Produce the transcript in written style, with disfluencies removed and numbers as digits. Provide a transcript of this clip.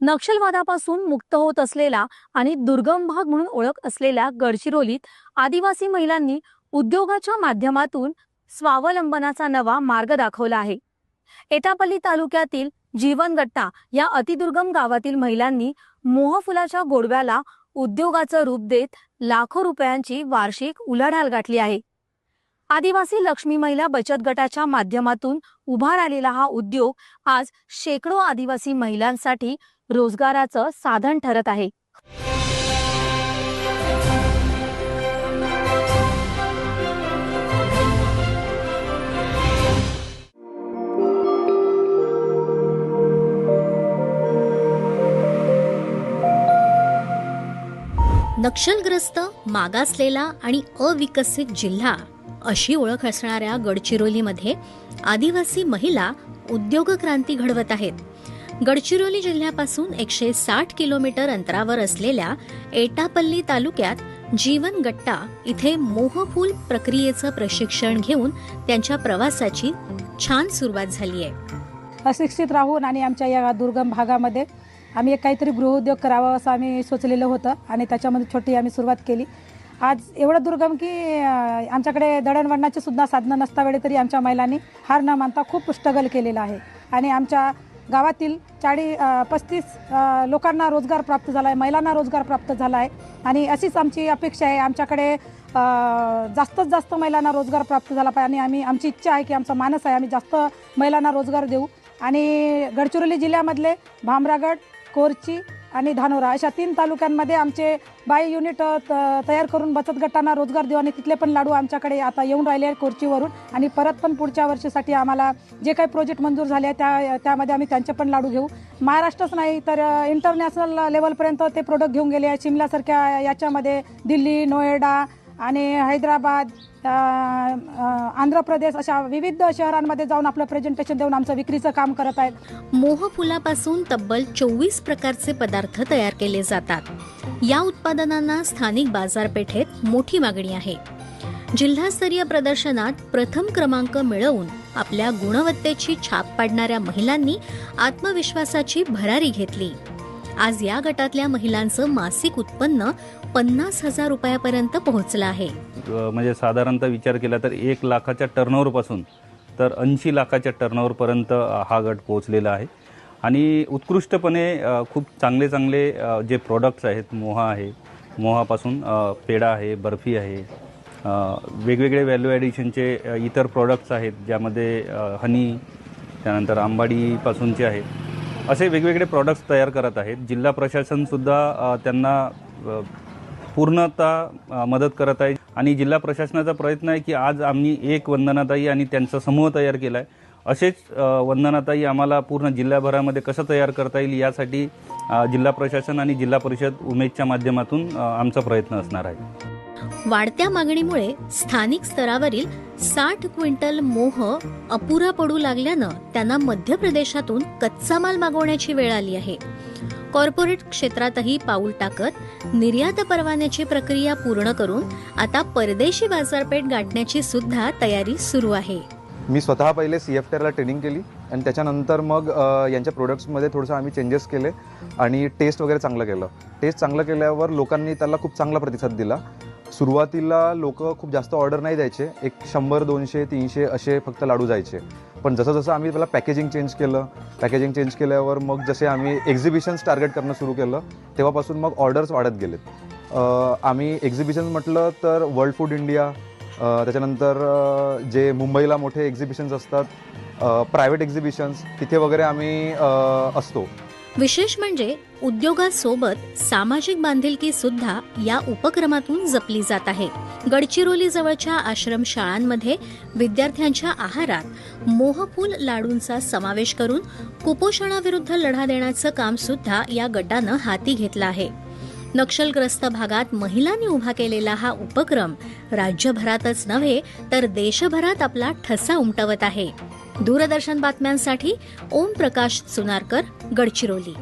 नक्षलवादापासून मुक्त होत असलेला आणि दुर्गम भाग म्हणून ओळख असलेल्या गडचिरोलीत आदिवासी महिलांनी उद्योगाच्या माध्यमातून स्वावलंबनाचा नवा मार्ग दाखवला आहे। एटापल्ली तालुक्यातील जीवनगट्टा या अतिदुर्गम गावातील महिलांनी मोहफुलाच्या गोडव्याला उद्योगाचं रूप देत लाखो रुपयांची वार्षिक उलाढाल गाठली आहे। आदिवासी लक्ष्मी महिला बचत गटाच्या माध्यमातून उभा राहिलेला हा उद्योग आज शेकडो आदिवासी महिलांसाठी रोजगाराचं साधन ठरत आहे। नक्षलग्रस्त, मागासलेला आणि अविकसित जिल्हा अशी ओळख असणाऱ्या गडचिरोलीमध्ये आदिवासी महिला उद्योग क्रांती घडवत आहेत। गडचिरोली जिल्ह्यापासून 160 किलोमीटर अंतरावर असलेल्या एटापल्ली तालुक्यात जीवनगट्टा इथे मोहफूल प्रक्रियेचं प्रशिक्षण घेऊन त्यांच्या प्रवासाची छान सुरुवात झाली आहे। अशिक्षित राहून आणि आमच्या या दुर्गम भागामध्ये आम्ही एक काहीतरी गृहउद्योग करावा असं आम्ही सोचलेलं होतं आणि त्याच्यामध्ये छोटी आम्ही सुरुवात केली। आज एवढं दुर्गम की आमच्याकडे दळणवळणाची सुद्धा साधनं नसता वेळी तरी आमच्या महिलांनी हार न मानता खूप स्ट्रगल केलेलं आहे आणि आमच्या गावातील 35 लोकांना रोजगार प्राप्त झाला आहे, महिलांना रोजगार प्राप्त झाला आहे आणि अशीच आमची अपेक्षा आहे। आमच्याकडे जास्तीत जास्त महिलांना रोजगार प्राप्त झाला पाहिजे आणि आमची इच्छा आहे की आमचा मानस आहे आम्ही जास्त महिलांना रोजगार देऊ आणि गडचिरोली जिल्ह्यामधले भामरागड, कोरची आणि धानोरा अशा 3 तालुक्यांमध्ये आमचे बाई युनिट तयार करून बचत गटांना रोजगार देऊ आणि तिथले पण लाडू आमच्याकडे आता येऊन राहिले आहेत कोरचीवरून आणि परत पण पुढच्या वर्षासाठी आम्हाला जे काही प्रोजेक्ट मंजूर झाले आहे त्यामध्ये आम्ही त्यांचे पण लाडू घेऊ। महाराष्ट्रच नाही तर इंटरनॅशनल लेवलपर्यंत ते प्रोडक्ट घेऊन गेले आहे। शिमल्यासारख्या याच्यामध्ये दिल्ली, नोएडा आणि हैदराबाद, आंध्र प्रदेश अशा विविध शहरांमध्ये जाऊन आपलं प्रेझेंटेशन देऊन आमचं विक्रीचं काम करत आहेत। मोहफुलापासून तब्बल 24 प्रकारचे पदार्थ तयार केले जातात। या उत्पादनांना स्थानिक बाजारपेठेत मोठी मागणी आहे। जिल्हास्तरीय प्रदर्शनात प्रथम क्रमांक मिळवून आपल्या गुणवत्तेची छाप पाडणाऱ्या महिलांनी आत्मविश्वासाची भरारी घेतली। आज या गटातल्या महिलांचं मासिक उत्पन्न 50,000 रुपयापर्यंत पोहोचलं आहे। म्हणजे साधारणतः विचार केला तर 1 लाखाच्या टर्नओव्हर पासून तर 80 लाखाच्या टर्नओव्हर पर्यंत हा गट पोहोचलेला आहे आणि उत्कृष्टपणे खूप चांगले जे प्रोडक्ट्स आहेत, मोहा आहे, मोहापासून पेढा आहे, बर्फी आहे, वेगवेगळे व्हॅल्यू ॲडिशनचे इतर प्रोडक्ट्स आहेत ज्यामध्ये हनी, त्यानंतर आंबाडीपासूनचे आहेत, असे वेगवेगळे प्रोडक्ट्स तयार करत आहेत। जिल्हा प्रशासनसुद्धा त्यांना पूर्णतः मदत करत आहे आणि जिल्हा प्रशासनाचा प्रयत्न आहे की आज आम्ही एक वंदनाताई आणि त्यांचा समूह तयार केला आहे। असेच वंदनाताई आम्हाला पूर्ण जिल्ह्याभरामध्ये कसं तयार करता येईल यासाठी जिल्हा प्रशासन आणि जिल्हा परिषद उमेदच्या माध्यमातून आमचा प्रयत्न असणार आहे। वाढत्या मागणीमुळे स्थानिक स्तरावरील 60 क्विंटल मोह अपुरा पडू लागल्यानं त्यांना मध्य प्रदेशातून कच्चा माल मागवण्याची वेळ आली आहे। कॉर्पोरेट क्षेत्रातही पाऊल टाकत निर्यात परवान्याची प्रक्रिया पूर्ण करून आता परदेशी बाजारपेठ गाठण्याची सुद्धा तयारी सुरू आहे। मी स्वतः पहिले CFTR ला ट्रेनिंग केली आणि त्याच्यानंतर मग यांच्या प्रोडक्ट्समध्ये थोडंसं आम्ही चेंजेस केले आणि टेस्ट वगैरे चांगलं केलं। टेस्ट चांगलं केल्यावर लोकांनी त्याला खूप चांगला प्रतिसाद दिला। सुरुवातीला लोक खूप जास्त ऑर्डर नाही द्यायचे, 100, 200, 300 असे फक्त लाडू जायचे, पण जसं जसं आम्ही त्याला पॅकेजिंग चेंज केल्यावर मग जसे आम्ही एक्झिबिशन्स टार्गेट करणं सुरू केलं तेव्हापासून मग ऑर्डर्स वाढत गेलेत। आम्ही एक्झिबिशन्स म्हटलं तर वर्ल्ड फूड इंडिया, त्याच्यानंतर जे मुंबईला मोठे एक्झिबिशन्स असतात, प्रायव्हेट एक्झिबिशन्स, तिथे वगैरे आम्ही असतो। विशेष म्हणजे उद्योगासोबत सामाजिक बांधिलकी सुद्धा या उपक्रमातून जपली जात आहे। गडचिरोली जवळच्या आश्रम शाळांमध्ये विद्यार्थ्यांच्या आहारात मोहफूल लाडूंचा समावेश करून कुपोषणाविरुद्ध लढा देण्याचं काम सुद्धा या गटानं हाती घेतलं आहे। नक्षलग्रस्त भागात महिलांनी उभा केलेला हा उपक्रम राज्यभरातच नव्हे तर देशभरात आपला ठसा उमटवत आहे। दूरदर्शन बातम्यांसाठी ओम प्रकाश सुनारकर, गडचिरोली।